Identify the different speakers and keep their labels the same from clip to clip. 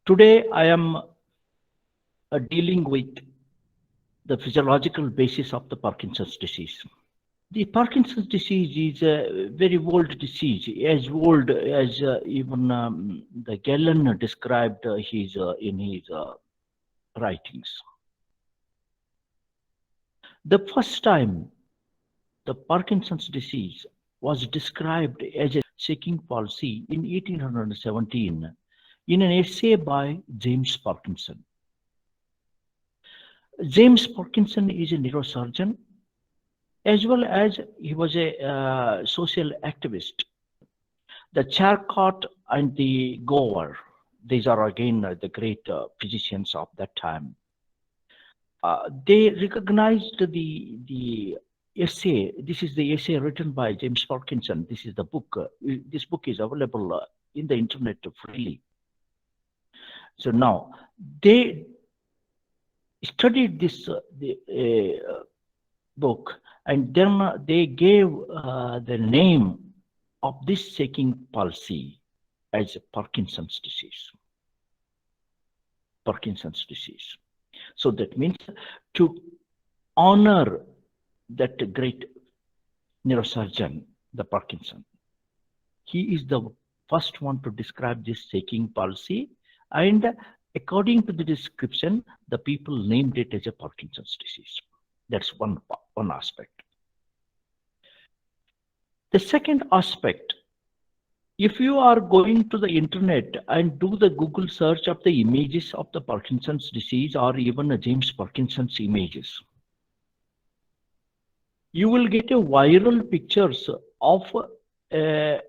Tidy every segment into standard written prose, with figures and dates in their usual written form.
Speaker 1: Today, I am dealing with the physiological basis of the Parkinson's disease. The Parkinson's disease is a very old disease, as old as even the Galen described in his writings. The first time the Parkinson's disease was described as a shaking palsy in 1817 in an essay by James Parkinson. James Parkinson is a neurosurgeon, as well as he was a social activist. The Charcot and the Gower, these are again the great physicians of that time. They recognized the essay. This is the essay written by James Parkinson. This is the book. This book is available in the internet freely. So now they studied this book, and then they gave the name of this shaking palsy as Parkinson's disease. Parkinson's disease. So that means to honor that great neurosurgeon, the Parkinson. He is the first one to describe this shaking palsy, and according to the description, the people named it as a Parkinson's disease. That's one aspect. The second aspect, if you are going to the internet and do the Google search of the images of the Parkinson's disease or even James Parkinson's images, you will get a viral pictures of a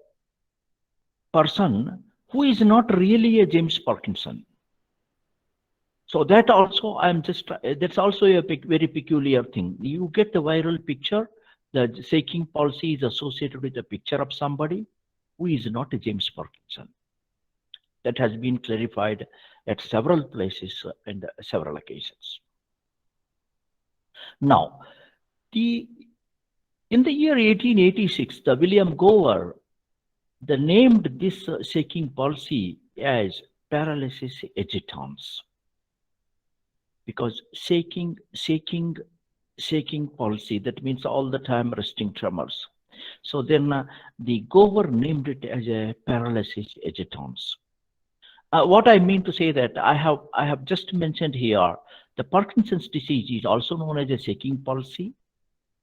Speaker 1: person who is not really a James Parkinson. So that also that's also a very peculiar thing. You get the viral picture, the shaking palsy is associated with a picture of somebody who is not a James Parkinson. That has been clarified at several places and several occasions. Now, in the year 1886, the William Gower named this shaking palsy as paralysis agitans, because shaking palsy, that means all the time resting tremors. So then the Gower named it as a paralysis agitans. What I mean to say that I have just mentioned here, the Parkinson's disease is also known as a shaking palsy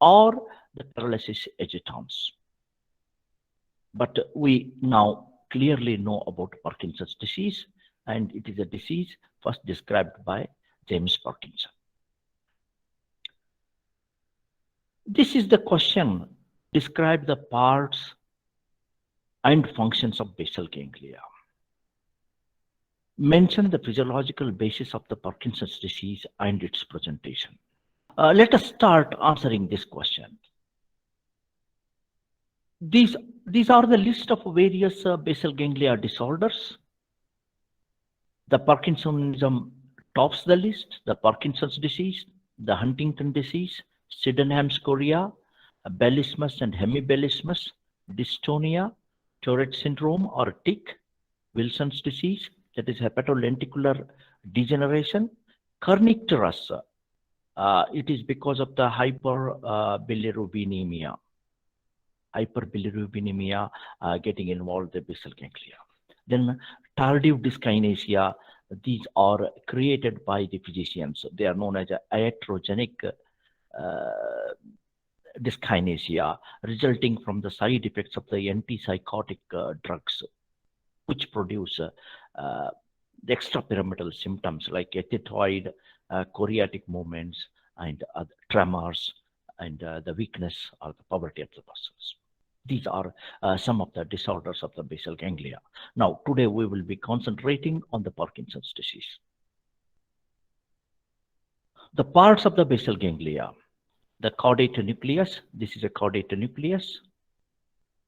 Speaker 1: or the paralysis agitans. But we now clearly know about Parkinson's disease, and it is a disease first described by James Parkinson. This is the question: describe the parts and functions of basal ganglia. Mention the physiological basis of the Parkinson's disease and its presentation. Let us start answering this question. These are the list of various basal ganglia disorders. The Parkinsonism tops the list: the Parkinson's disease, the Huntington disease, Sydenham's chorea, Bellismus and hemibellismus, dystonia, Tourette syndrome or tic, Wilson's disease, that is hepatolenticular degeneration, kernicterus. It is because of the hyperbilirubinemia. Hyperbilirubinemia getting involved in the basal ganglia. Then tardive dyskinesia. These are created by the physicians. They are known as iatrogenic dyskinesia, resulting from the side effects of the antipsychotic drugs, which produce the extrapyramidal symptoms like ethetoid, choreatic movements, and tremors, and the weakness or the poverty of the muscles. These are some of the disorders of the basal ganglia. Now, today we will be concentrating on the Parkinson's disease. The parts of the basal ganglia: the caudate nucleus, this is a caudate nucleus.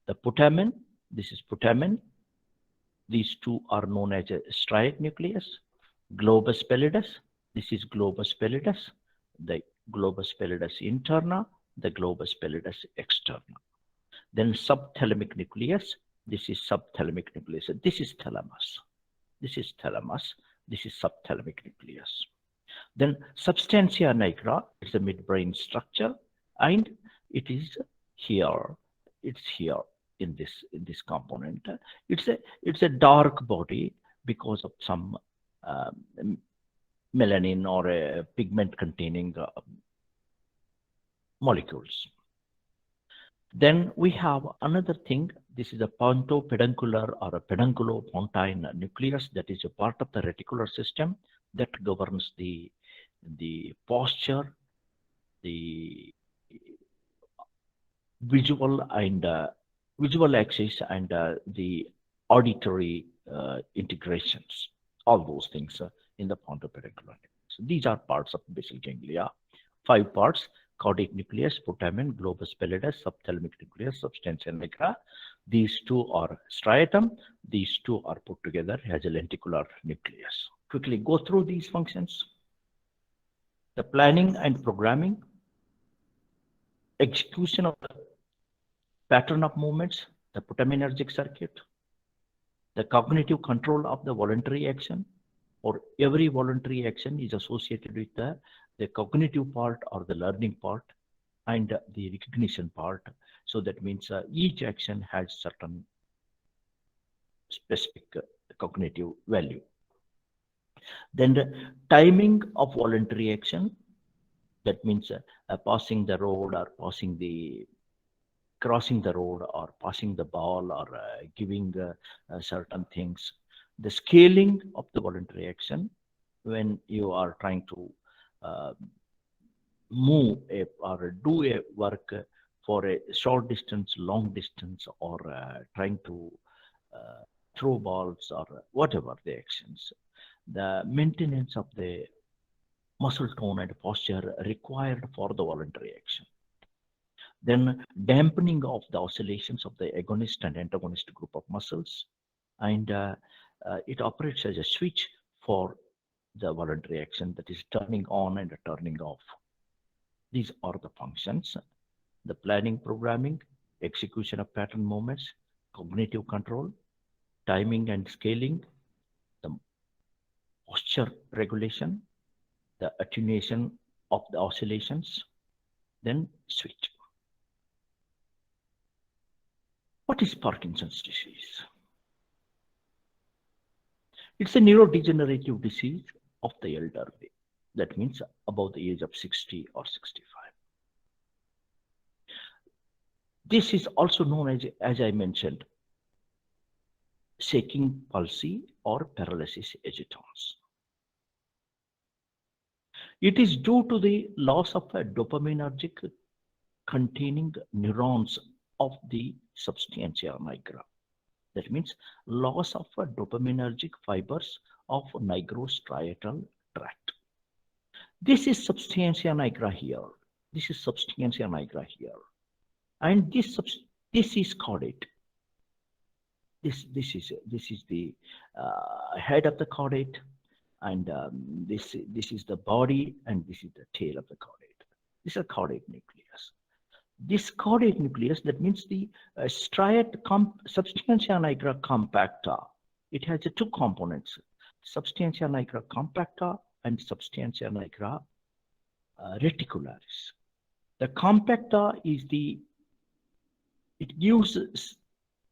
Speaker 1: The putamen, this is putamen. These two are known as a striate nucleus. Globus pallidus, this is globus pallidus. The globus pallidus interna, the globus pallidus externa. Then subthalamic nucleus, this is subthalamic nucleus. This is thalamus. This is thalamus. This is subthalamic nucleus. Then substantia nigra is the midbrain structure, and it is here. It's here in this component. It's a dark body because of some melanin or a pigment containing molecules. Then we have another thing. This is a pontopeduncular or a pedunculopontine nucleus that is a part of the reticular system that governs the posture, the visual axis, and the auditory integrations. All those things in the pontopeduncular. So these are parts of basal ganglia. 5 parts: caudate nucleus, putamen, globus pallidus, subthalamic nucleus, substantia nigra. These 2 are striatum. These 2 are put together as a lenticular nucleus. Quickly go through these functions. The planning and programming, execution of the pattern of movements, the Putamenergic circuit, the cognitive control of the voluntary action, or every voluntary action is associated with the cognitive part or the learning part and the recognition part. So that means each action has certain specific cognitive value. Then the timing of voluntary action, that means passing the road or crossing the road or passing the ball or giving certain things. The scaling of the voluntary action, when you are trying to move or do a work for a short distance, long distance, or trying to throw balls or whatever the actions. The maintenance of the muscle tone and posture required for the voluntary action. Then dampening of the oscillations of the agonist and antagonist group of muscles, and it operates as a switch for the voluntary action, that is turning on and turning off. These are the functions: the planning, programming, execution of pattern movements, cognitive control, timing and scaling, the posture regulation, the attenuation of the oscillations, then switch. What is Parkinson's disease? It's a neurodegenerative disease of the elderly. That means above the age of 60 or 65. This is also known as I mentioned, shaking palsy or paralysis agitans. It is due to the loss of a dopaminergic containing neurons of the substantia nigra. That means loss of a dopaminergic fibers of nigrostriatal tract. This is substantia nigra here. This is substantia nigra here, and this is caudate. This is the head of the caudate, and this is the body, and this is the tail of the caudate. This is a caudate nucleus. This caudate nucleus, that means the substantia nigra compacta. It has 2 components: substantia nigra compacta and substantia nigra reticularis. The compacta is it gives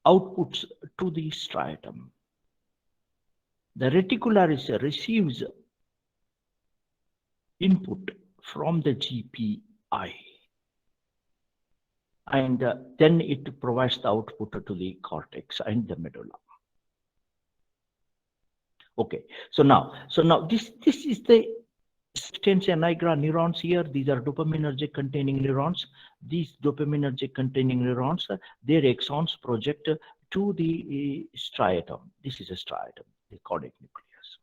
Speaker 1: outputs to the striatum. The reticularis receives input from the GPI, and then it provides the output to the cortex and the medulla. Okay, so now this is the substantia nigra neurons here. These are dopaminergic containing neurons. These dopaminergic containing neurons, their axons project to the striatum. This is a striatum, the caudate nucleus.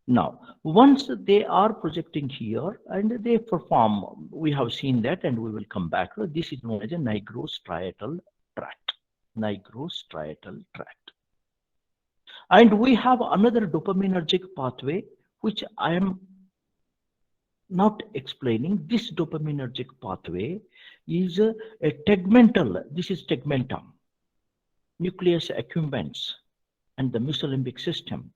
Speaker 1: Now, once they are projecting here and they perform, we have seen that, and we will come back. This is known as a nigrostriatal tract. Nigrostriatal tract. And we have another dopaminergic pathway, which I am not explaining. This dopaminergic pathway is a tegmental. This is tegmentum, nucleus accumbens, and the mesolimbic system.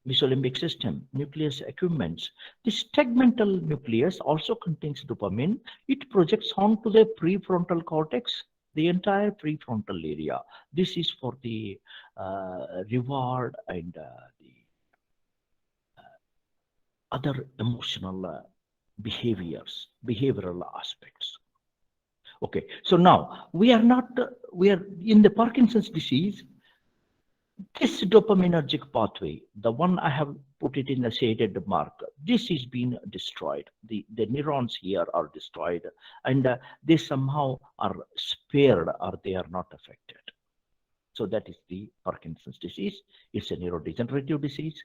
Speaker 1: mesolimbic system, nucleus accumbens. This tegmental nucleus also contains dopamine. It projects onto the prefrontal cortex, the entire prefrontal area. This is for the reward and the other emotional behavioral aspects. Okay, so now we are in the Parkinson's disease. This dopaminergic pathway, the one I have put it in a shaded mark, this is being destroyed. The neurons here are destroyed, and they somehow are spared or they are not affected. So that is the Parkinson's disease. It's a neurodegenerative disease,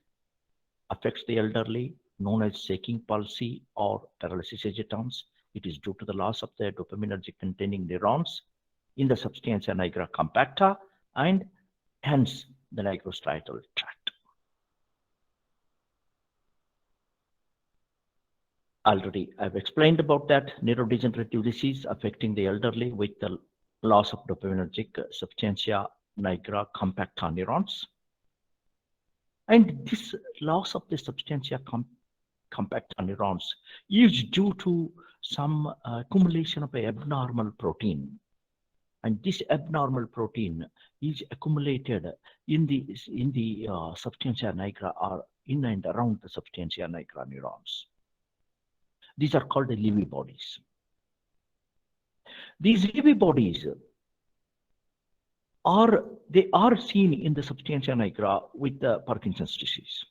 Speaker 1: affects the elderly, known as shaking palsy or paralysis agitans. It is due to the loss of the dopaminergic containing neurons in the substantia nigra compacta and hence the nigrostriatal tract. Already I've explained about that neurodegenerative disease affecting the elderly with the loss of dopaminergic substantia nigra compacta neurons. And this loss of the substantia compacta neurons is due to some accumulation of abnormal protein. And this abnormal protein is accumulated in the substantia nigra or in and around the substantia nigra neurons. These are called the Lewy bodies. These Lewy bodies are seen in the substantia nigra with the Parkinson's disease.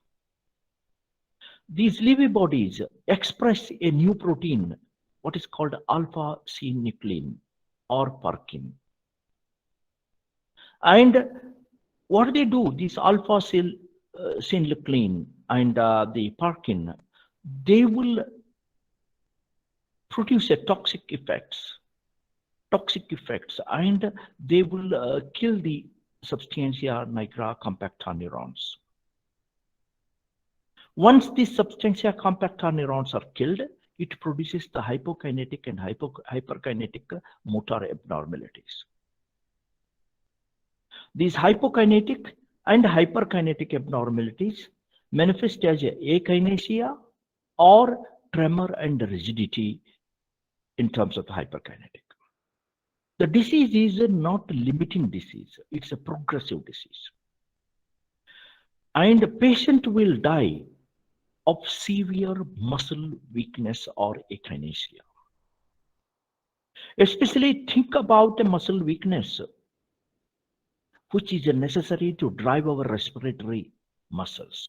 Speaker 1: These Lewy bodies express a new protein, what is called alpha-synuclein or Parkin. And what they do, this alpha-synuclein and the Parkin, they will produce a toxic effects, and they will kill the substantia nigra compacta neurons. Once these substantia compacta neurons are killed, it produces the hypokinetic and hyperkinetic motor abnormalities. These hypokinetic and hyperkinetic abnormalities manifest as akinesia or tremor and rigidity in terms of hyperkinetic. The disease is not a limiting disease, it's a progressive disease. And the patient will die of severe muscle weakness or akinesia. Especially think about a muscle weakness, which is necessary to drive our respiratory muscles.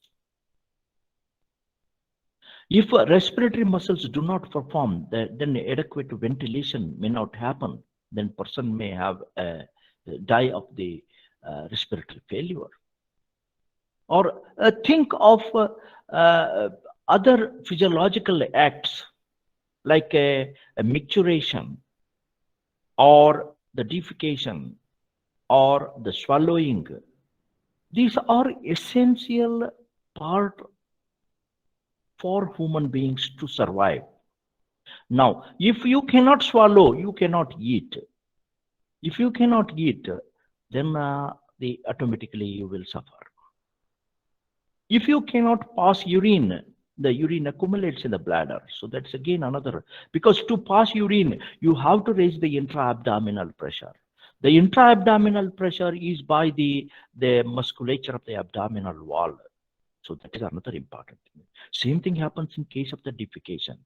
Speaker 1: If respiratory muscles do not perform, then adequate ventilation may not happen. Then person may have die of the respiratory failure. Or think of other physiological acts like a micturition or the defecation or the swallowing. These are essential part for human beings to survive. Now, if you cannot swallow, you cannot eat. If you cannot eat, then automatically you will suffer. If you cannot pass urine, the urine accumulates in the bladder. So that's again another, because to pass urine, you have to raise the intra-abdominal pressure. The intra-abdominal pressure is by the musculature of the abdominal wall. So that is another important thing. Same thing happens in case of the defecation.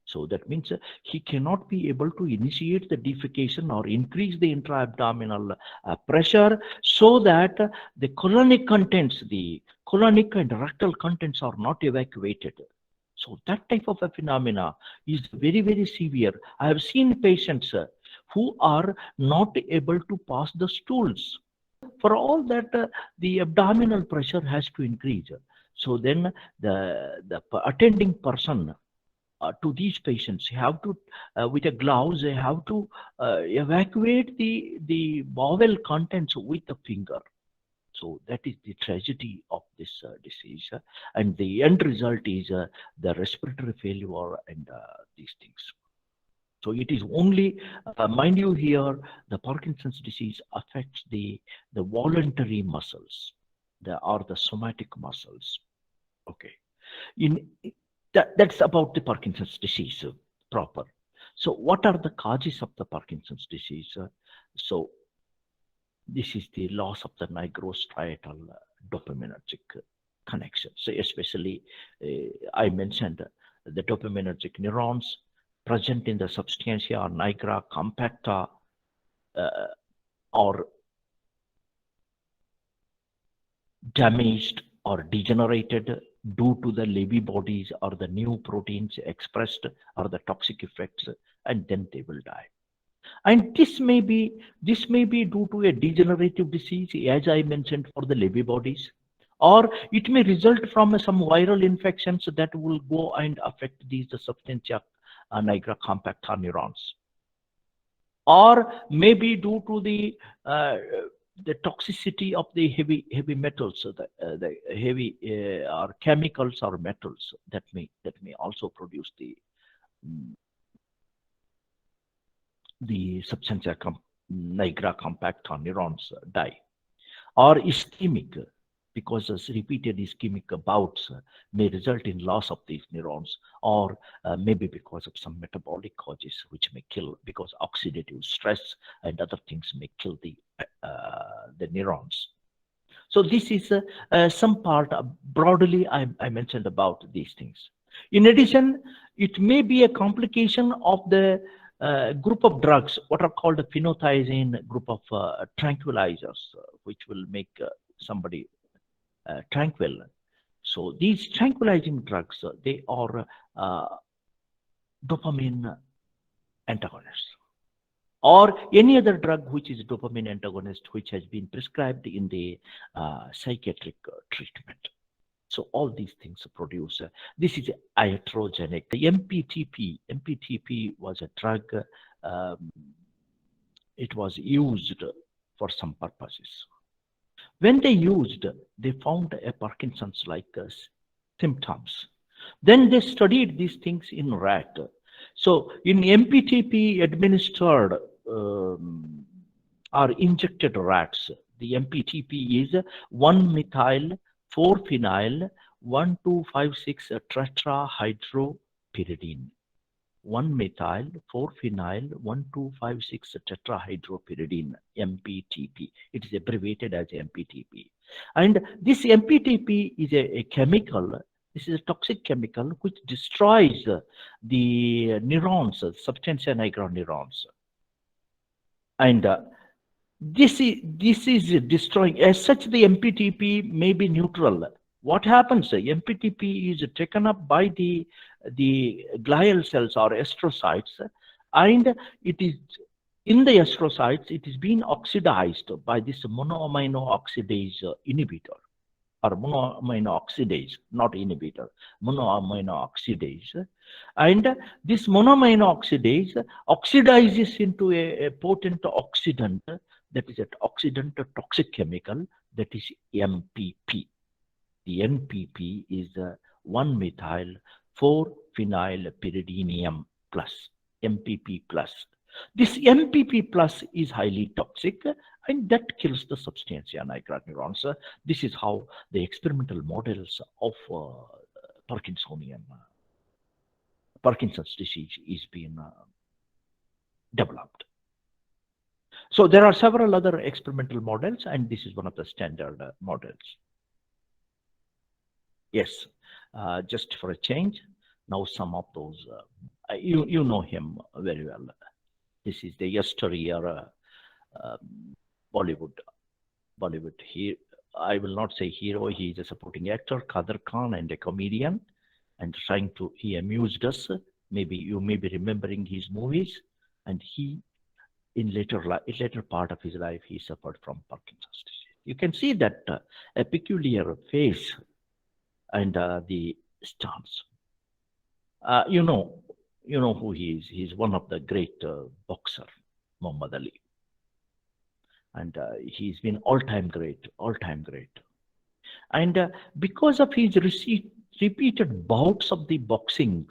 Speaker 1: So that means he cannot be able to initiate the defecation or increase the intra-abdominal pressure so that the colonic contents, the colonic and rectal contents are not evacuated. So that type of a phenomena is very, very severe. I have seen patients who are not able to pass the stools. For all that, the abdominal pressure has to increase. So then the attending person to these patients have to, with a gloves, they have to evacuate the bowel contents with the finger. So that is the tragedy of this disease, and the end result is the respiratory failure and these things. So it is only, mind you here, the Parkinson's disease affects the voluntary muscles. the somatic muscles. Okay. In that's about the Parkinson's disease proper. So what are the causes of the Parkinson's disease? So this is the loss of the nigrostriatal dopaminergic connection. So especially, I mentioned the dopaminergic neurons present in the substantia nigra compacta or damaged or degenerated due to the Levy bodies or the new proteins expressed or the toxic effects, and then they will die. And this may be due to a degenerative disease, as I mentioned, for the Levy bodies, or it may result from some viral infections that will go and affect these substantia nigra compacta neurons, or maybe due to the toxicity of the heavy metals, the heavy or chemicals or metals that may also produce the substantia nigra compacta neurons die, or ischemic, because repeated ischemic bouts may result in loss of these neurons, or maybe because of some metabolic causes which may kill, because oxidative stress and other things may kill the neurons. So this is some part broadly I mentioned about these things. In addition, it may be a complication of the group of drugs, what are called a phenothiazine group of tranquilizers, which will make somebody tranquil. So these tranquilizing drugs, they are dopamine antagonists, or any other drug which is dopamine antagonist, which has been prescribed in the psychiatric treatment. So all these things produce, this is iatrogenic. The MPTP was a drug, um, it was used for some purposes. When they found a Parkinson's-like symptoms. Then they studied these things in rat. So in MPTP administered or injected rats, the MPTP is 1-methyl 4-phenyl 1256 tetrahydropyridine. 1-methyl 4-phenyl 1256 tetrahydropyridine, MPTP. It is abbreviated as MPTP. And this MPTP is a chemical. This is a toxic chemical which destroys the neurons, substantia nigra neurons. And this is destroying. As such, the MPTP may be neutral. What happens? MPTP is taken up by the glial cells or astrocytes, and it is in the astrocytes. It is being oxidized by this monoamino oxidase inhibitor, or monoamino oxidase, not inhibitor, monoamino oxidase. And this monoamino oxidase oxidizes into a potent oxidant, that is an oxidant toxic chemical, that is MPP. The NPP is 1-methyl 4-phenylpyridinium plus, MPP plus. This MPP plus is highly toxic, and that kills the substantia nigra neurons. This is how the experimental models of Parkinson's disease is being developed. So there are several other experimental models, and this is one of the standard models. Yes, just for a change. Now some of those, you know him very well. This is the yesteryear Bollywood hero. I will not say hero. He is a supporting actor, Kader Khan, and a comedian, and he amused us. Maybe you may be remembering his movies, and he, in later part of his life, he suffered from Parkinson's disease. You can see that a peculiar face and the stance. You know who he is. He's one of the great boxer, Muhammad Ali, and he's been all-time great. And because of his repeated bouts of the boxing,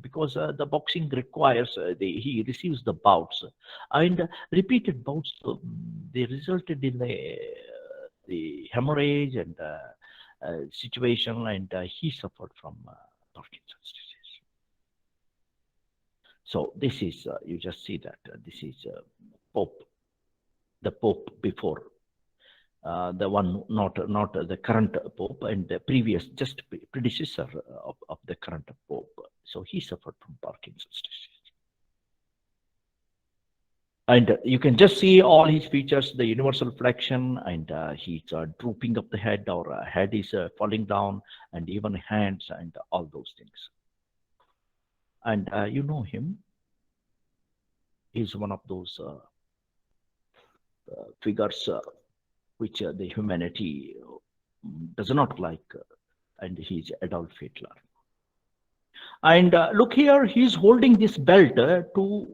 Speaker 1: because the boxing requires he receives the bouts, and repeated bouts, they resulted in the hemorrhage and situation, and he suffered from Parkinson's disease. So this is, you just see that this is Pope, the Pope before, the one not the current Pope, and the previous, just predecessor of the current Pope. So he suffered from Parkinson's disease. And you can just see all his features, the universal flexion, and he's drooping of the head, or head is falling down, and even hands, and all those things. And you know him. He's one of those figures which the humanity does not like, and he's Adolf Hitler. And look here, he's holding this belt to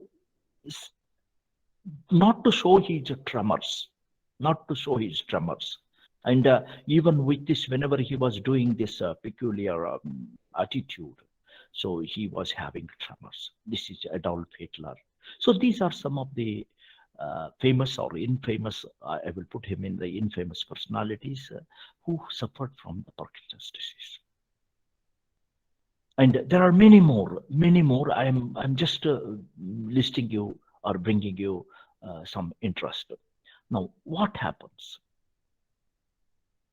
Speaker 1: not to show his tremors, not to show his tremors. And even with this, whenever he was doing this peculiar attitude, so he was having tremors. This is Adolf Hitler. So these are some of the famous or infamous, I will put him in the infamous personalities who suffered from the Parkinson's disease. And there are many more, many more. I'm just listing you or bringing you some interest. Now, what happens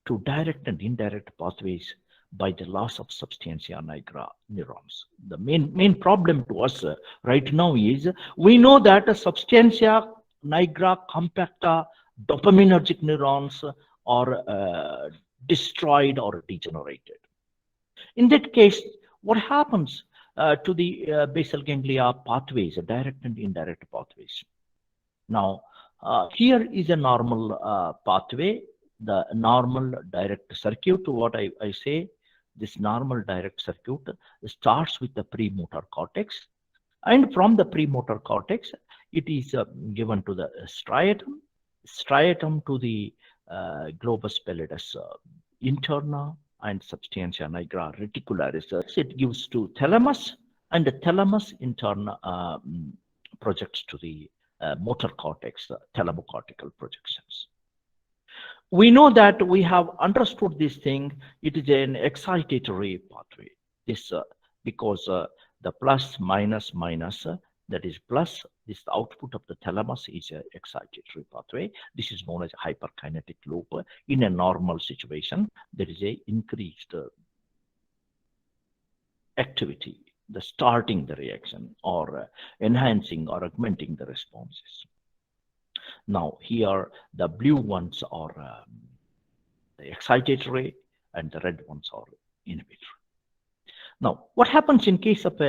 Speaker 1: to direct and indirect pathways by the loss of substantia nigra neurons? The main problem to us right now is, we know that substantia nigra compacta dopaminergic neurons are destroyed or degenerated. In that case, what happens to the basal ganglia pathways, direct and indirect pathways? Now, here is a normal pathway, the normal direct circuit. What I say, this normal direct circuit starts with the premotor cortex, and from the premotor cortex, it is given to the striatum to the globus pallidus interna, and substantia nigra reticularis. It gives to thalamus, and the thalamus in turn projects to the motor cortex, thalamocortical projections. We know that we have understood this thing. It is an excitatory pathway. This because the plus minus minus, that is plus, this output of the thalamus is an excitatory pathway. This is known as hyperkinetic loop. In a normal situation, there is a increased activity, the starting the reaction, or enhancing or augmenting the responses. Now here the blue ones are the excitatory, and the red ones are inhibitory. Now, what happens in case of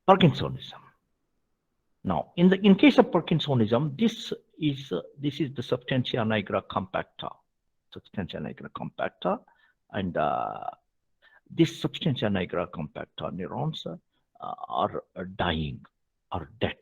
Speaker 1: Parkinsonism? Now, in case of Parkinsonism, this is the substantia nigra compacta, and this substantia nigra compacta neurons are dying, are dead.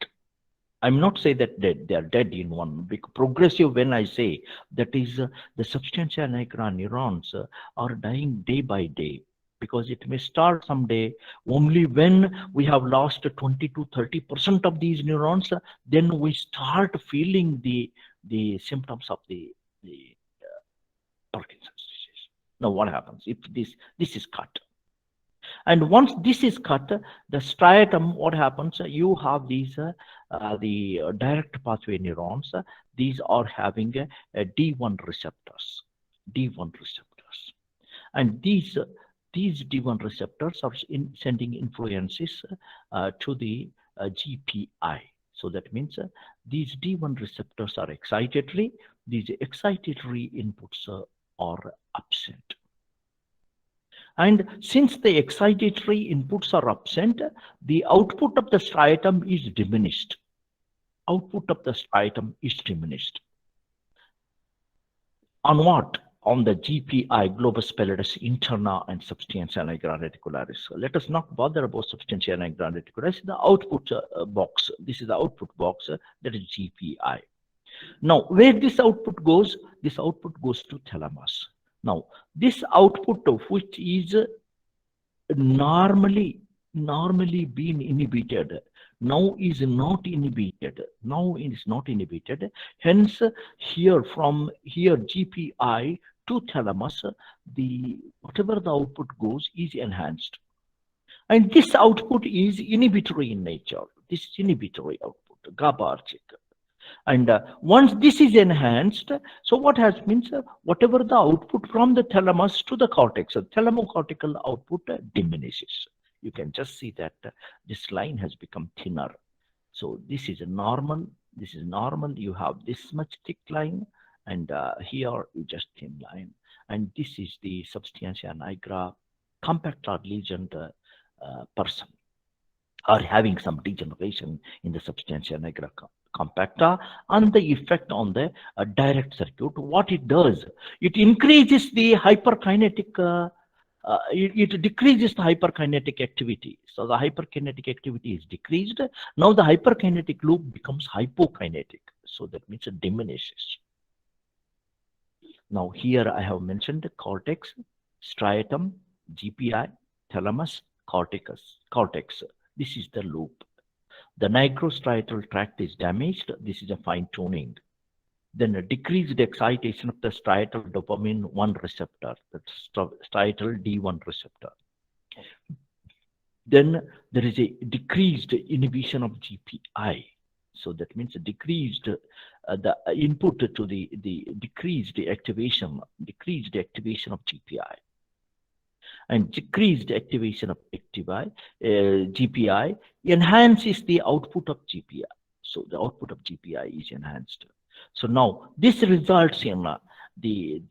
Speaker 1: I'm not saying that they are dead in one, because progressive, when I say that is the substantia nigra neurons are dying day by day, because it may start someday. Only when we have lost 20 to 30% of these neurons, then we start feeling the symptoms of the Parkinson's disease. Now, what happens if this is cut? And once this is cut, the striatum, what happens? You have these the direct pathway neurons. These are having a D1 receptors, and these D1 receptors are sending influences to the GPI. So that means these D1 receptors are excitatory. These excitatory inputs are absent. And since the excitatory inputs are absent, the output of the striatum is diminished. On what? On the GPI, globus pallidus interna, and substantia nigra reticularis. Let us not bother about substantia nigra reticularis. The output box. This is the output box. That is GPI. Now, where this output goes? This output goes to thalamus. Now, this output of which is normally being inhibited now is not inhibited. Now it is not inhibited. Hence, here from here GPI to thalamus, the whatever the output goes is enhanced. And this output is inhibitory in nature. This is inhibitory output, GABAergic. And once this is enhanced, so what has means whatever the output from the thalamus to the cortex, thalamocortical output diminishes. You can just see that this line has become thinner. So this is a normal. This is normal. You have this much thick line, and here you just thin line. And this is the substantia nigra compactor lesion person are having some degeneration in the substantia nigra compacta, and the effect on the direct circuit. What it does, it increases the hyperkinetic, it decreases the hyperkinetic activity. So the hyperkinetic activity is decreased. Now the hyperkinetic loop becomes hypokinetic. So that means it diminishes. Now here I have mentioned the cortex, striatum, GPI, thalamus, cortex. This is the loop. The nigrostriatal tract is damaged. This is a fine tuning. Then a decreased excitation of the striatal dopamine 1 receptor, that's striatal D1 receptor. Then there is a decreased inhibition of GPI. So that means a decreased the input to the decreased activation of GPI. And decreased activation of GPI enhances the output of GPI. So the output of GPI is enhanced. So now this results in the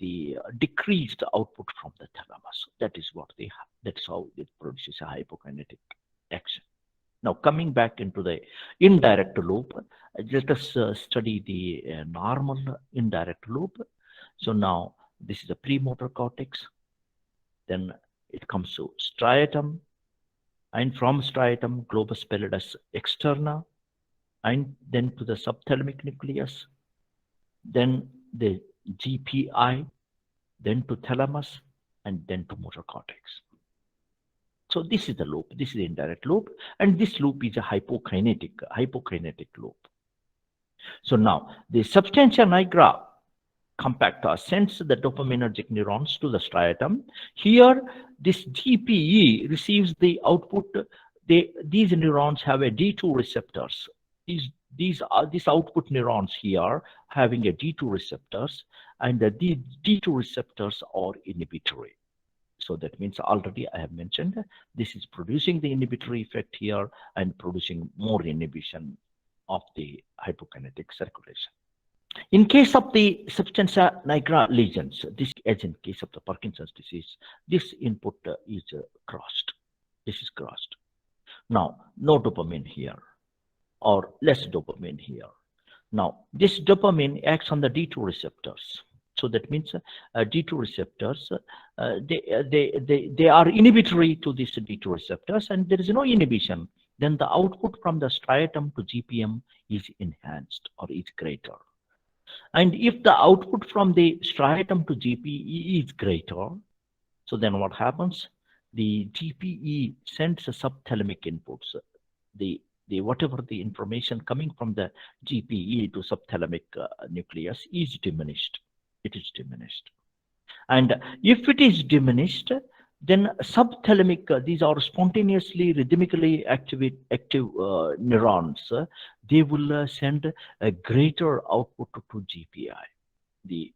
Speaker 1: decreased output from the thalamus. That is what they have. That's how it produces a hypokinetic action. Now coming back into the indirect loop, let us study the normal indirect loop. So now this is a premotor cortex. Then it comes to striatum, and from striatum, globus pallidus externa, and then to the subthalamic nucleus, then the GPI, then to thalamus, and then to motor cortex. So this is the loop. This is the indirect loop, and this loop is a hypokinetic loop. So now the substantia nigra compacta sends the dopaminergic neurons to the striatum. Here, this GPE receives the output. These neurons have a D2 receptors. These output neurons here having a D2 receptors, and the D2 receptors are inhibitory. So that means already I have mentioned this is producing the inhibitory effect here and producing more inhibition of the hypokinetic circulation. In case of the substantia nigra lesions, this as in case of the Parkinson's disease, this input is crossed. This is crossed. Now, no dopamine here, or less dopamine here. Now, this dopamine acts on the D2 receptors. So that means D2 receptors, they are inhibitory to these D2 receptors, and there is no inhibition. Then the output from the striatum to GPM is enhanced or is greater. And if the output from the striatum to GPE is greater, so then what happens? The GPE sends a subthalamic inputs. Whatever the information coming from the GPE to subthalamic nucleus is diminished. It is diminished. And if it is diminished, then subthalamic, these are spontaneously rhythmically active neurons. They will send a greater output to GPI. The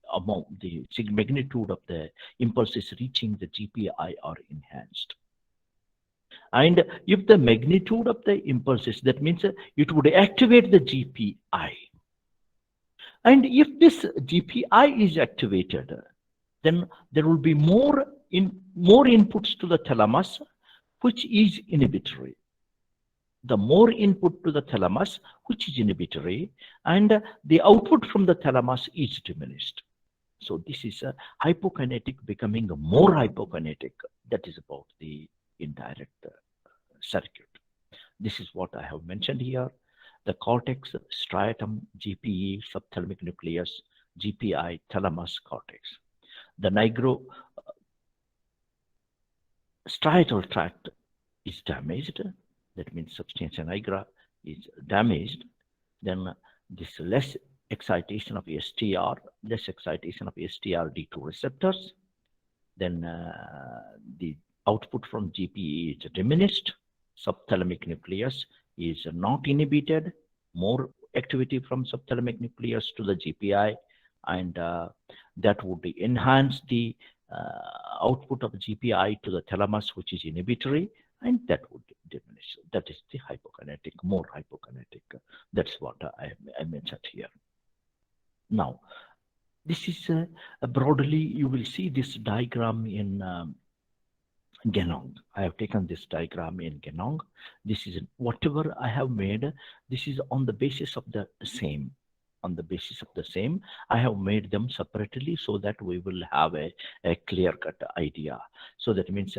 Speaker 1: magnitude of the impulses reaching the GPI are enhanced. And if the magnitude of the impulses, that means it would activate the GPI. And if this GPI is activated, then there will be more inputs to the thalamus, which is inhibitory. The more input to the thalamus, which is inhibitory, and the output from the thalamus is diminished. So this is a hypokinetic becoming more hypokinetic. That is about the indirect circuit. This is what I have mentioned here. The cortex, striatum, GPE, subthalamic nucleus, GPI, thalamus, cortex. The nigrostriatal tract is damaged. That means substantia nigra is damaged, then this less excitation of STR, less excitation of STRD2 receptors, then the output from GPE is diminished, subthalamic nucleus is not inhibited, more activity from subthalamic nucleus to the GPI, and that would enhance the output of GPI to the thalamus, which is inhibitory, and that would diminish. That is the hypokinetic, more hypokinetic. That's what I mentioned here. Now, this is broadly, you will see this diagram in Genong. I have taken this diagram in Genong. This is whatever I have made. This is on the basis of the same. On the basis of the same, I have made them separately so that we will have a clear-cut idea. So that means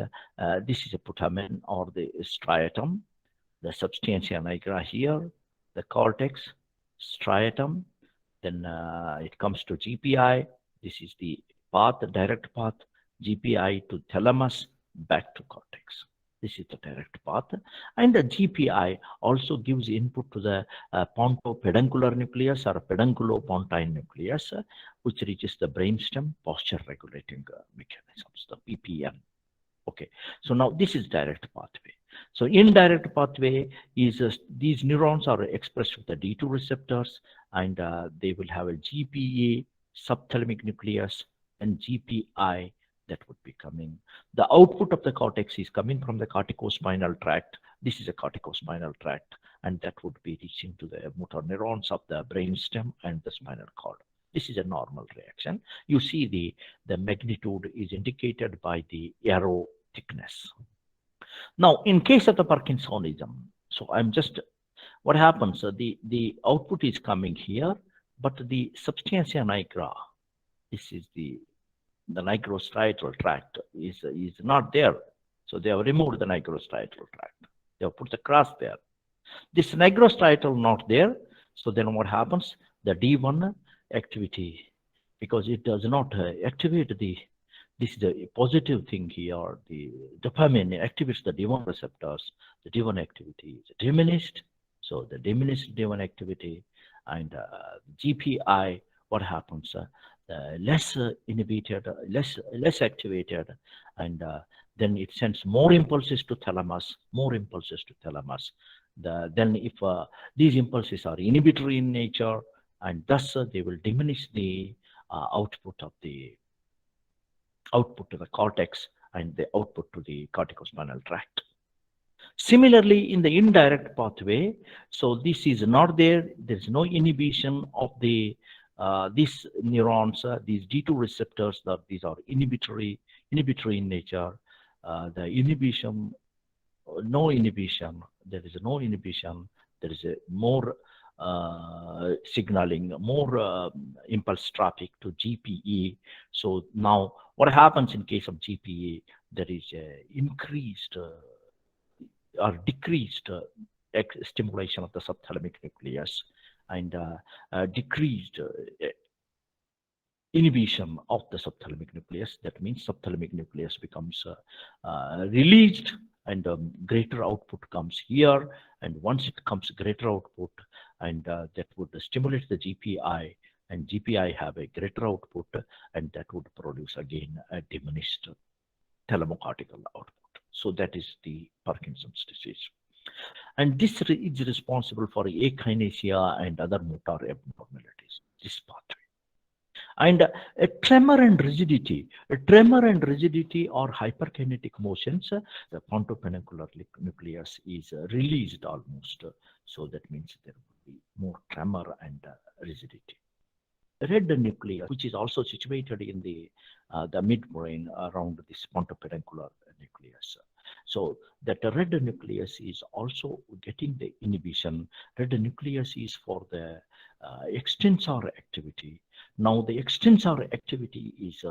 Speaker 1: this is a putamen or the striatum, the substantia nigra here, the cortex, striatum, then it comes to GPI. This is the path, the direct path, GPI to thalamus, back to cortex. This is the direct path. And the GPI also gives input to the pontopedunculaire nucleus or pedunculopontine nucleus, which reaches the brainstem posture regulating mechanisms, the PPN. Okay, so now this is direct pathway. So indirect pathway is these neurons are expressed with the D2 receptors, and they will have a GPA, subthalamic nucleus, and GPI that would be coming. The output of the cortex is coming from the corticospinal tract. This is a corticospinal tract, and that would be reaching to the motor neurons of the brainstem and the spinal cord. This is a normal reaction. You see the magnitude is indicated by the arrow thickness. Now, in case of the Parkinsonism, so I'm just, what happens, the output is coming here, but the substantia nigra, this is the nigrostriatal tract is not there. So they have removed the nigrostriatal tract. They have put the cross there. This nigrostriatal not there. So then what happens? The D1 activity, because it does not activate this is the positive thing here, the dopamine activates the D1 receptors. The D1 activity is diminished. So the diminished D1 activity and GPI, what happens? Less inhibited, less activated, and then it sends more impulses to thalamus, more impulses to thalamus. Then if these impulses are inhibitory in nature, and thus they will diminish the output to the cortex and the output to the corticospinal tract. Similarly, in the indirect pathway, so this is not there. There is no inhibition of the these neurons, these D2 receptors. These are inhibitory in nature. The inhibition, no inhibition. There is no inhibition. There is a more signaling, more impulse traffic to GPE. So now, what happens in case of GPE? There is a increased or decreased stimulation of the subthalamic nucleus, and decreased inhibition of the subthalamic nucleus. That means subthalamic nucleus becomes released, and greater output comes here. And once it comes greater output, and that would stimulate the GPI, and GPI have a greater output, and that would produce again a diminished thalamocortical output. So that is the Parkinson's disease. And this is responsible for akinesia and other motor abnormalities, this pathway. And a tremor and rigidity or hyperkinetic motions, the pontopedunculaire nucleus is released almost. So that means there will be more tremor and rigidity. Red nucleus, which is also situated in the midbrain around this pontopedunculaire nucleus. So that the red nucleus is also getting the inhibition. Red nucleus is for the extensor activity. Now the extensor activity is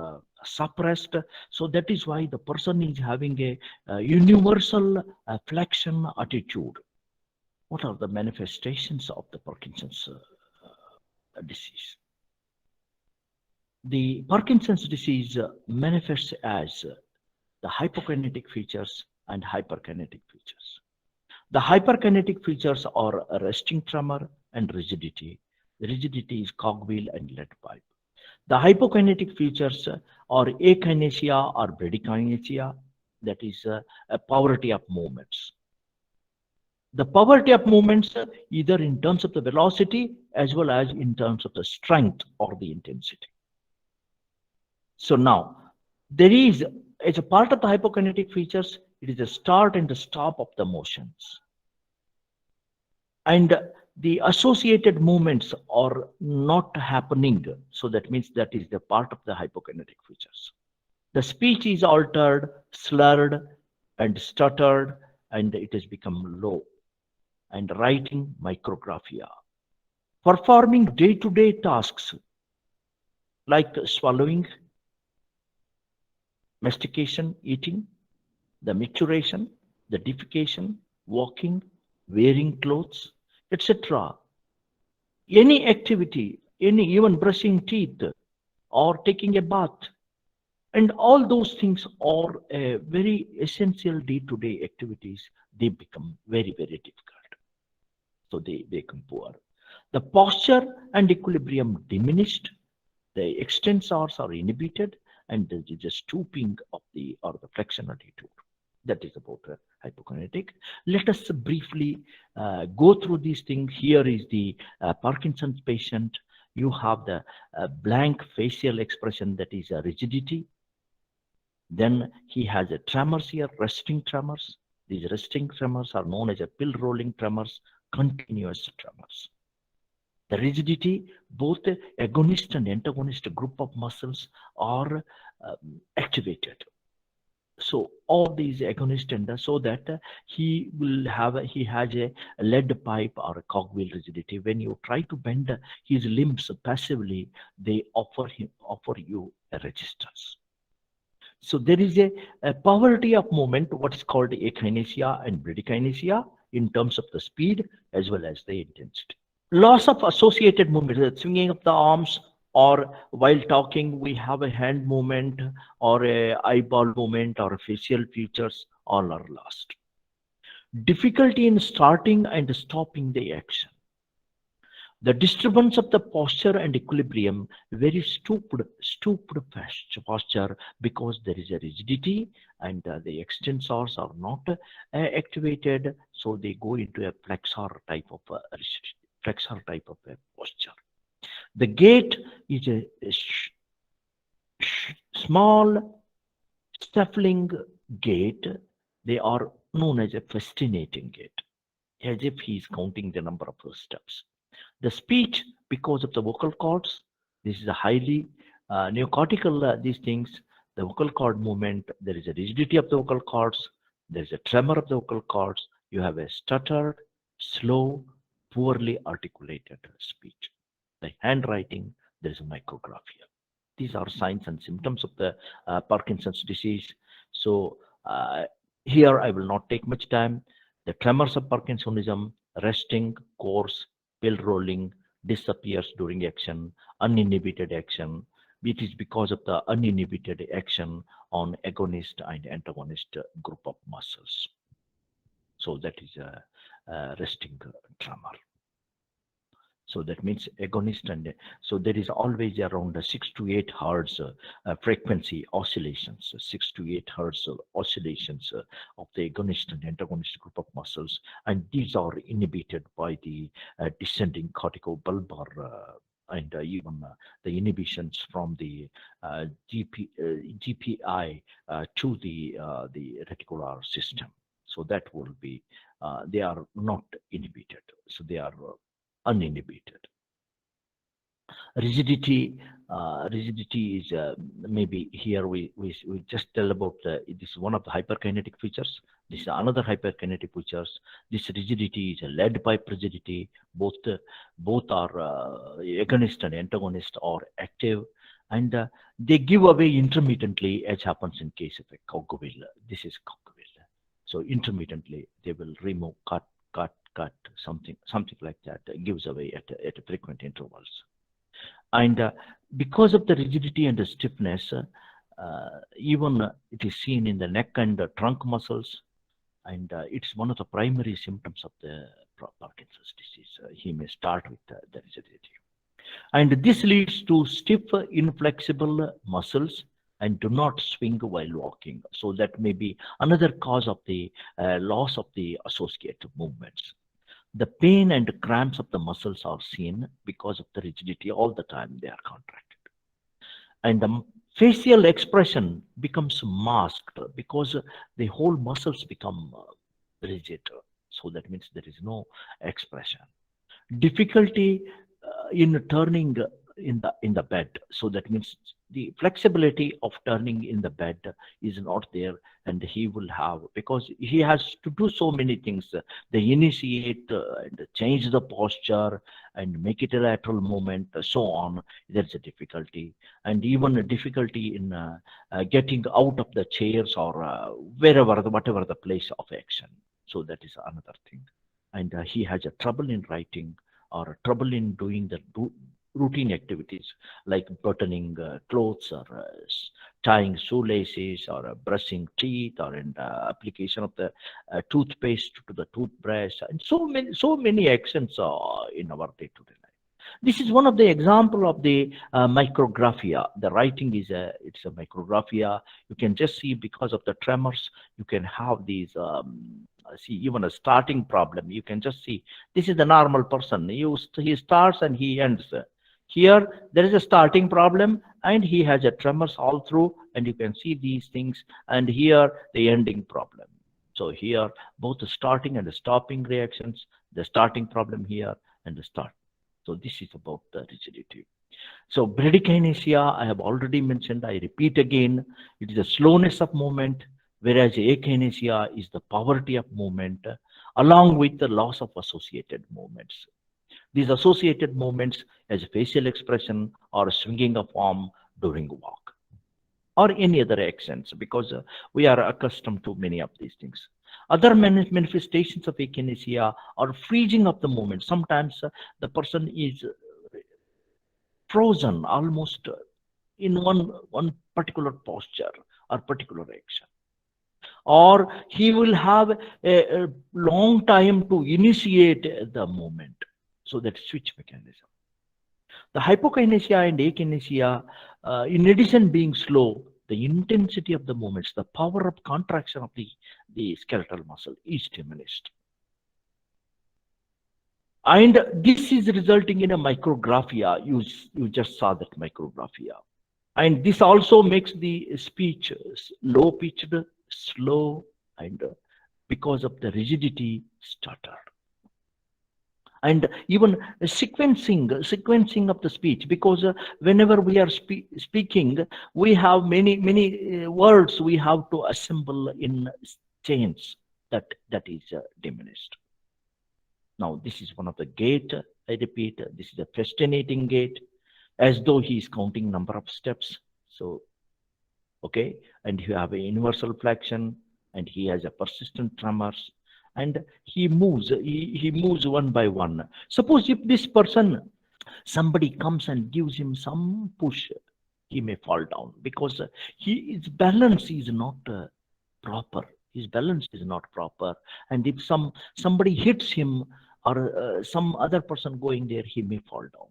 Speaker 1: suppressed. So that is why the person is having a universal flexion attitude. What are the manifestations of the Parkinson's disease? The Parkinson's disease manifests as the hypokinetic features and hyperkinetic features. The hyperkinetic features are a resting tremor and rigidity. Rigidity is cogwheel and lead pipe. The hypokinetic features are akinesia or bradykinesia, that is a poverty of movements. The poverty of movements, either in terms of the velocity as well as in terms of the strength or the intensity. So now, there is, as a part of the hypokinetic features, it is the start and the stop of the motions. And the associated movements are not happening. So that means that is the part of the hypokinetic features. The speech is altered, slurred, and stuttered, and it has become low. And writing micrographia. Performing day-to-day tasks like swallowing, mastication, eating, the micturition, the defecation, walking, wearing clothes, etc. Any activity, even brushing teeth or taking a bath, and all those things are very essential day-to-day activities. They become very, very difficult. So they become poor. The posture and equilibrium diminished. The extensors are inhibited, and there is a stooping of the flexion attitude. That is about hypokinetic. Let us briefly go through these things. Here is the Parkinson's patient. You have the blank facial expression, that is a rigidity. Then he has a tremors here, resting tremors. These resting tremors are known as a pill rolling tremors, continuous tremors. The rigidity, both the agonist and antagonist group of muscles are activated. So all these agonist and so that he has a lead pipe or a cogwheel rigidity. When you try to bend his limbs passively, they offer you a resistance. So there is a poverty of movement, what is called akinesia and bradykinesia, in terms of the speed as well as the intensity. Loss of associated movement, the swinging of the arms, or while talking we have a hand movement or a eyeball movement or a facial features, all are lost. Difficulty in starting and stopping the action. The disturbance of the posture and equilibrium, very stooped posture, because there is a rigidity and the extensors are not activated, so they go into a flexor type of posture. The gait is a small shuffling gait. They are known as a fascinating gait, as if he is counting the number of steps. The speech, because of the vocal cords, this is a highly neocortical, these things, the vocal cord movement, there is a rigidity of the vocal cords, there is a tremor of the vocal cords, you have a stuttered, slow, poorly articulated speech. The handwriting, there is a micrographia. These are signs and symptoms of the Parkinson's disease. So here I will not take much time. The tremors of Parkinsonism, resting, coarse, pill rolling, disappears during action, uninhibited action. It is because of the uninhibited action on agonist and antagonist group of muscles. So that is a resting tremor. So that means agonist, and so there is always around 6 to 8 hertz frequency oscillations, 6 to 8 hertz oscillations of the agonist and antagonist group of muscles, and these are inhibited by the descending corticobulbar and even the inhibitions from the GPI to the reticular system. So that will be they are not inhibited, so they are uninhibited. Rigidity is maybe here we just tell about this is one of the hyperkinetic features. This is another hyperkinetic features. This rigidity is a lead pipe rigidity. Both are agonist and antagonist are active, and they give away intermittently, as happens in case of a cogwheel. This is cogwheel. So intermittently they will remove, cut, something like that, gives away at frequent intervals. And because of the rigidity and the stiffness, even it is seen in the neck and the trunk muscles, and it's one of the primary symptoms of the Parkinson's disease. He may start with the rigidity. And this leads to stiff, inflexible muscles and do not swing while walking. So that may be another cause of the loss of the associated movements. The pain and cramps of the muscles are seen because of the rigidity all the time they are contracted. And the facial expression becomes masked because the whole muscles become rigid. So that means there is no expression. Difficulty in turning in the bed. So that means the flexibility of turning in the bed is not there, and he will have, because he has to do so many things. They initiate and change the posture and make it a lateral movement, so on. There's a difficulty, and even a difficulty in getting out of the chairs or wherever, whatever the place of action. So that is another thing. And he has a trouble in writing or trouble in doing the routine activities like buttoning clothes or tying shoelaces or brushing teeth or in application of the toothpaste to the toothbrush, and so many actions in our day-to-day life. This is one of the example of the micrographia. The writing is it's a micrographia. You can just see because of the tremors, you can have these see even a starting problem. You can just see this is the normal person. He starts and he ends. Here there is a starting problem and he has a tremors all through, and you can see these things, and here the ending problem. So here both the starting and the stopping reactions, the starting problem here and the start. So this is about the rigidity. So bradykinesia, I have already mentioned, I repeat again, it is the slowness of movement, whereas akinesia is the poverty of movement, along with the loss of associated movements. These associated movements as facial expression or swinging of arm during walk or any other accents, because we are accustomed to many of these things. Other manifestations of akinesia are freezing of the movement. Sometimes the person is frozen almost in one particular posture or particular action, or he will have a long time to initiate the movement. So that switch mechanism. The hypokinesia and akinesia, in addition being slow, the intensity of the movements, the power of contraction of the skeletal muscle is diminished. And this is resulting in a micrographia. You just saw that micrographia. And this also makes the speech low pitched, slow, and because of the rigidity, stutter. And even sequencing of the speech, because whenever we are speaking, we have many words we have to assemble in chains. That is diminished. Now this is one of the gait. I repeat, this is a fascinating gait, as though he is counting number of steps. So okay, and you have a universal flexion, and he has a persistent tremors, and he moves one by one. Suppose if this person, somebody comes and gives him some push, he may fall down because his balance is not proper. His balance is not proper, and if somebody hits him or some other person going there, he may fall down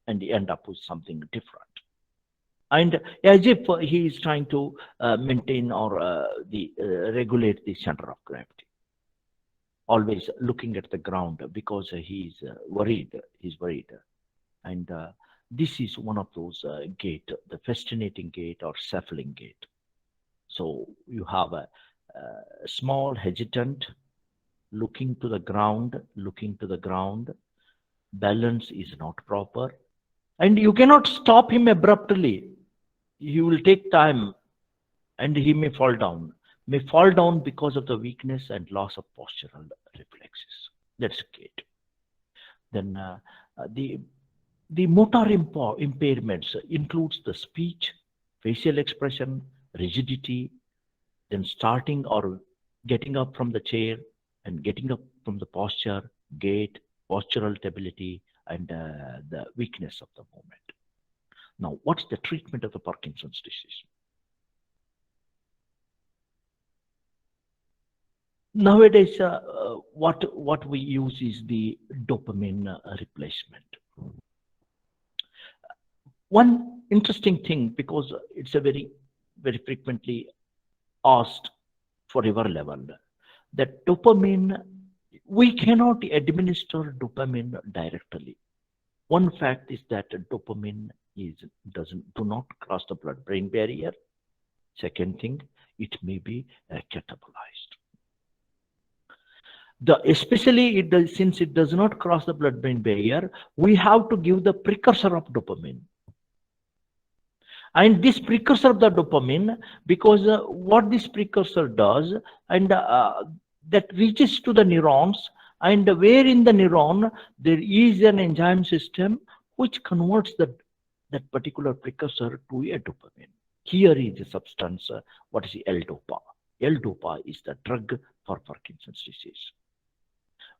Speaker 1: and end up with something different. And as if he is trying to maintain or regulate the center of gravity, always looking at the ground because he's worried. And this is one of those gait, the fascinating gait or shuffling gait. So you have a small hesitant, looking to the ground, balance is not proper, and you cannot stop him abruptly. He will take time, and he may fall down because of the weakness and loss of postural reflexes. That's gait. Then the motor impairments includes the speech, facial expression, rigidity, then starting or getting up from the chair and getting up from the posture, gait, postural stability, and the weakness of the movement. Now, what's the treatment of the Parkinson's disease? Nowadays, what we use is the dopamine replacement. One interesting thing, because it's a very frequently asked for your level, that dopamine, we cannot administer dopamine directly. One fact is that dopamine is doesn't do not cross the blood-brain barrier. Second thing, it may be catabolized. Especially since it does not cross the blood-brain barrier, we have to give the precursor of dopamine. And this precursor of the dopamine, because what this precursor does, and that reaches to the neurons, and where in the neuron there is an enzyme system which converts that particular precursor to a dopamine. Here is the substance, what is L-dopa. L-dopa is the drug for Parkinson's disease.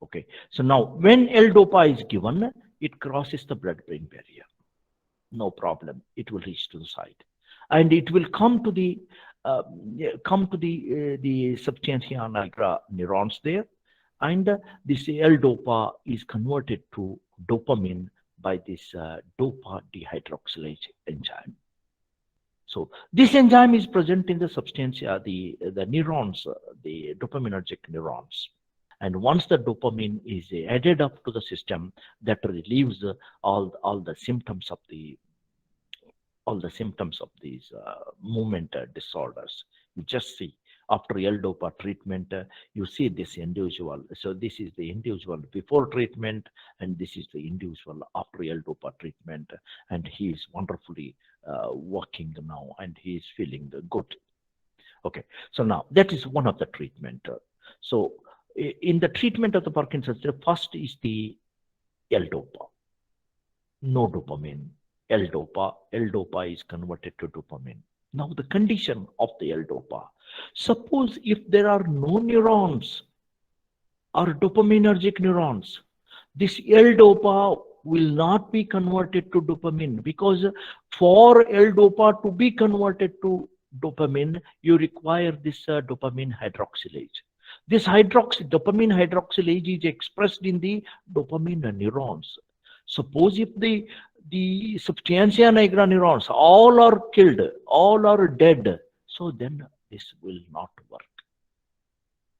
Speaker 1: Okay, so now when L-dopa is given, it crosses the blood-brain barrier. No problem, it will reach to the site, and it will come to the substantia nigra neurons there, and this L-dopa is converted to dopamine by this dopa dehydroxylase enzyme. So this enzyme is present in the substantia, the neurons, the dopaminergic neurons. And once the dopamine is added up to the system, that relieves all the symptoms of these movement disorders. You just see after L-dopa treatment, you see this individual. So this is the individual before treatment, and this is the individual after L-dopa treatment, and he is wonderfully working now, and he is feeling good. Okay, so now that is one of the treatment. So in the treatment of the Parkinson's, the first is the L-dopa. No dopamine. L-dopa is converted to dopamine. Now the condition of the L-dopa. Suppose if there are no neurons or dopaminergic neurons, this L-dopa will not be converted to dopamine, because for L-dopa to be converted to dopamine, you require this dopamine hydroxylase. This dopamine hydroxylase is expressed in the dopamine neurons. Suppose if the substantia nigra neurons all are killed, all are dead, so then this will not work.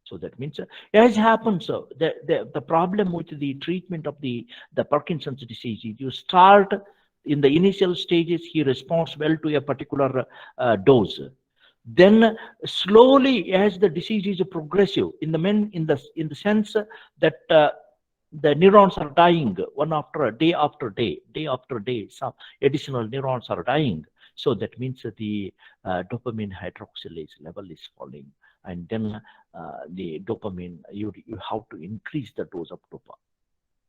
Speaker 1: So that means, as happens, the problem with the treatment of the Parkinson's disease is you start in the initial stages, he responds well to a particular dose. Then slowly, as the disease is progressive, in the sense that the neurons are dying one after day after day, some additional neurons are dying. So that means that the dopamine hydroxylase level is falling, and then the dopamine, you have to increase the dose of dopa.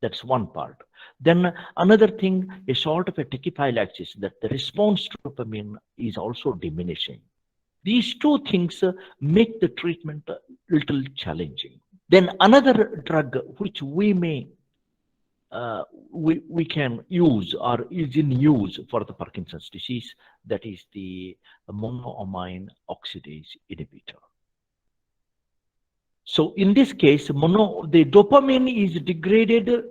Speaker 1: That's one part. Then another thing, a sort of a tachyphylaxis, that the response to dopamine is also diminishing. These two things make the treatment a little challenging. Then another drug which we can use or is in use for the Parkinson's disease, that is the monoamine oxidase inhibitor. So in this case, the dopamine is degraded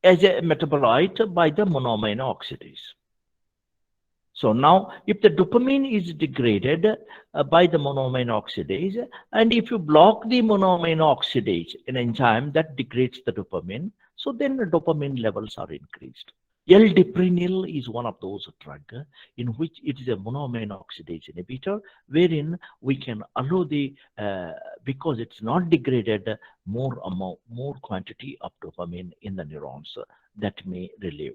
Speaker 1: as a metabolite by the monoamine oxidase. So now, if the dopamine is degraded by the monoamine oxidase, and if you block the monoamine oxidase, an enzyme that degrades the dopamine, so then the dopamine levels are increased. L-deprenyl is one of those drugs in which it is a monoamine oxidase inhibitor, wherein we can allow because it's not degraded, more quantity of dopamine in the neurons that may relieve.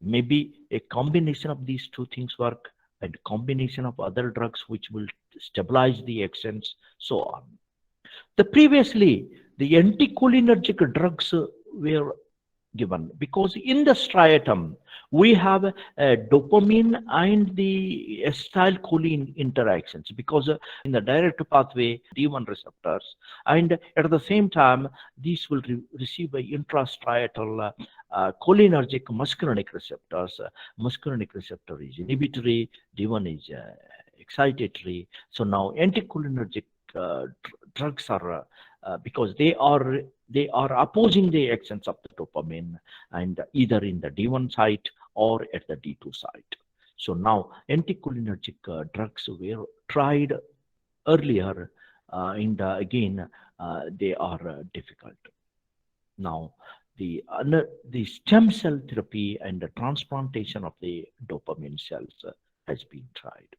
Speaker 1: Maybe a combination of these two things work, and combination of other drugs which will stabilize the accents, so on. Previously, the anticholinergic drugs were given, because in the striatum we have dopamine and the acetylcholine interactions, because in the direct pathway D1 receptors, and at the same time these will receive a intrastriatal cholinergic muscarinic receptors. Muscarinic receptor is inhibitory, D1 is excitatory. So now anticholinergic drugs are because they are opposing the actions of the dopamine, and either in the D1 site or at the D2 site. So now anticholinergic drugs were tried earlier, and again they are difficult. Now the stem cell therapy and the transplantation of the dopamine cells has been tried.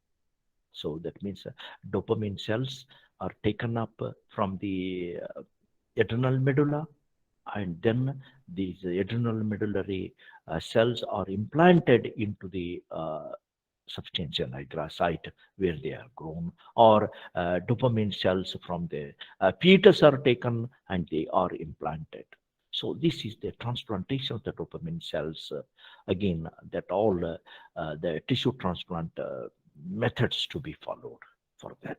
Speaker 1: So that means dopamine cells are taken up from the adrenal medulla, and then these adrenal medullary cells are implanted into the substantia nigra site where they are grown, or dopamine cells from the fetus are taken and they are implanted. So this is the transplantation of the dopamine cells. Again, that all the tissue transplant methods to be followed for that.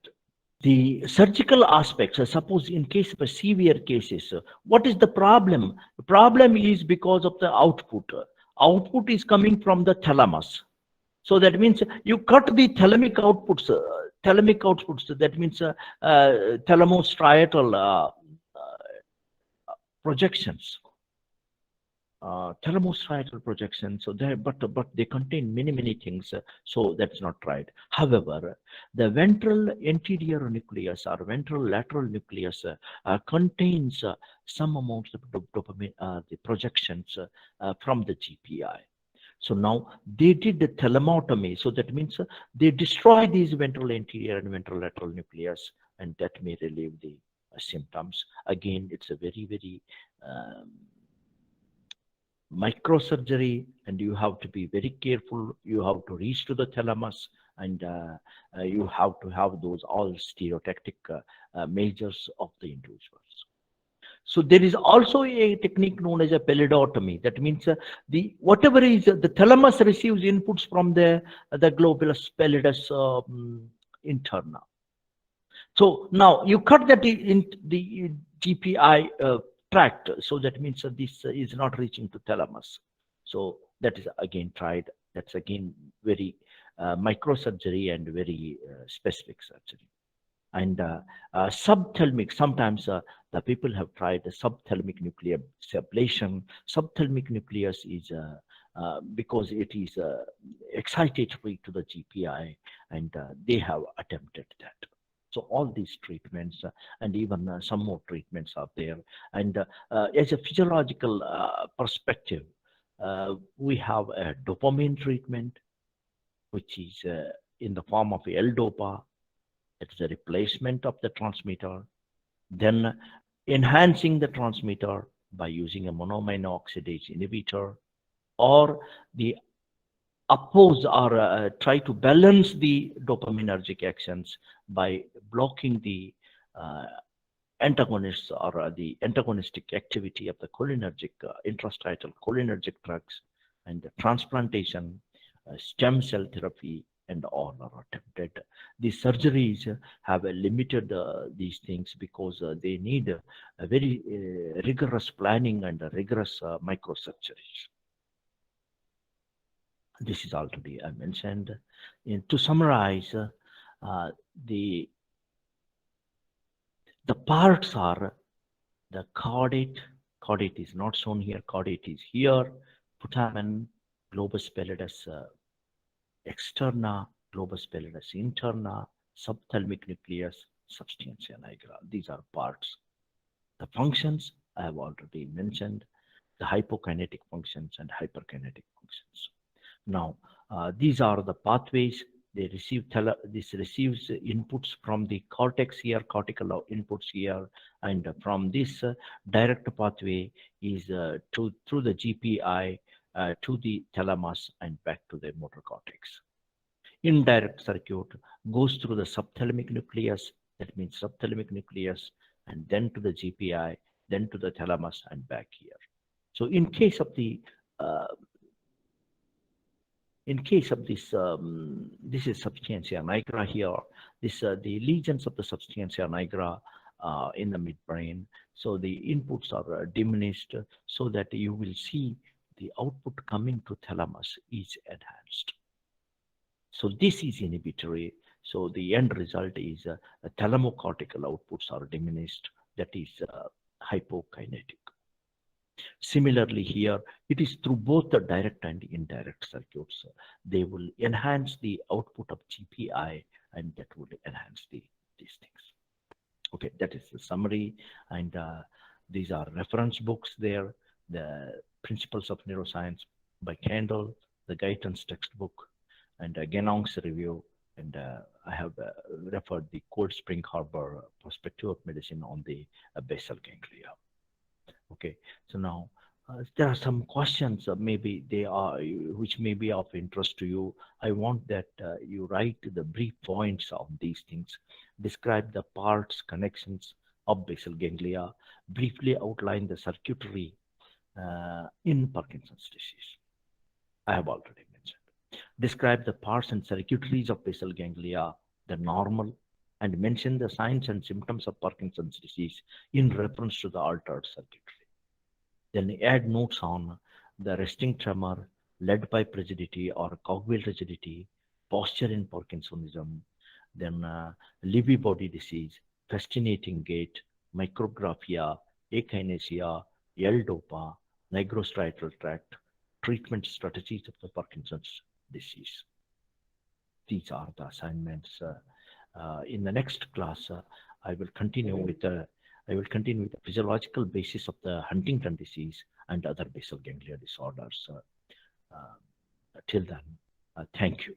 Speaker 1: The surgical aspects, suppose in case of a severe cases, what is the problem? The problem is because of the output. Output is coming from the thalamus. So that means you cut the thalamic outputs. That means thalamostriatal projections. Thalamostriatal projections. So they, but they contain many things. So that's not right. However, the ventral anterior nucleus or ventral lateral nucleus contains some amounts of dopamine, the projections from the GPI. So now they did the thalamotomy. So that means they destroy these ventral anterior and ventral lateral nucleus, and that may relieve the symptoms. Again, it's a very microsurgery, and you have to be very careful. You have to reach to the thalamus, and you have to have those all stereotactic measures of the individuals. So there is also a technique known as a pallidotomy. That means the whatever is the thalamus receives inputs from the globulus pallidus interna. So now you cut that in the GPI tract. So that means this is not reaching to thalamus. So that is again tried. That's again very microsurgery and very specific surgery. And subthalamic, sometimes the people have tried the subthalamic nuclear ablation. Subthalamic nucleus is because it is excitatory to the GPI, and they have attempted that. So all these treatments and even some more treatments are there. And as a physiological perspective, we have a dopamine treatment, which is in the form of L-DOPA. It's a replacement of the transmitter. Then enhancing the transmitter by using a monoamino oxidase inhibitor, or the oppose or try to balance the dopaminergic actions by blocking the antagonists or the antagonistic activity of the cholinergic, intrastriatal cholinergic drugs, and the transplantation, stem cell therapy, and all are attempted. These surgeries have limited these things because they need a very rigorous planning and rigorous microsurgeries. This is already I mentioned. To summarize, the parts are the caudate. Caudate is not shown here. Caudate is here. Putamen, globus pallidus externa, globus pallidus interna, subthalamic nucleus, substantia nigra. These are parts. The functions I have already mentioned, the hypokinetic functions and hyperkinetic functions. Now, these are the pathways. They receive this receives inputs from the cortex here, cortical inputs here, and from this direct pathway is through the GPI to the thalamus and back to the motor cortex. Indirect circuit goes through the subthalamic nucleus, that means subthalamic nucleus, and then to the GPI, then to the thalamus and back here. So in case of the this, this is substantia nigra here. This the lesions of the substantia nigra in the midbrain. So the inputs are diminished, so that you will see the output coming to thalamus is enhanced. So this is inhibitory. So the end result is thalamocortical outputs are diminished, that is hypokinetic. Similarly here, it is through both the direct and indirect circuits. They will enhance the output of GPI, and that will enhance these things. Okay, that is the summary, and these are reference books there. The Principles of Neuroscience by Kendall, the Guyton's textbook, and Genong's review, and I have referred the Cold Spring Harbor Perspective of Medicine on the basal ganglia. Okay, so now there are some questions, maybe they are, which may be of interest to you. I want that you write the brief points of these things, describe the parts, connections of basal ganglia, briefly outline the circuitry in Parkinson's disease. I have already mentioned. Describe the parts and circuitries of basal ganglia, the normal, and mention the signs and symptoms of Parkinson's disease in reference to the altered circuitry. Then add notes on the resting tremor led by rigidity or cogwheel rigidity, posture in Parkinsonism, then Lewy body disease, fascinating gait, micrographia, akinesia, L-DOPA, nigrostriatal tract, treatment strategies of the Parkinson's disease. These are the assignments. In the next class, I will continue with the physiological basis of the Huntington disease and other basal ganglia disorders. Till then, thank you.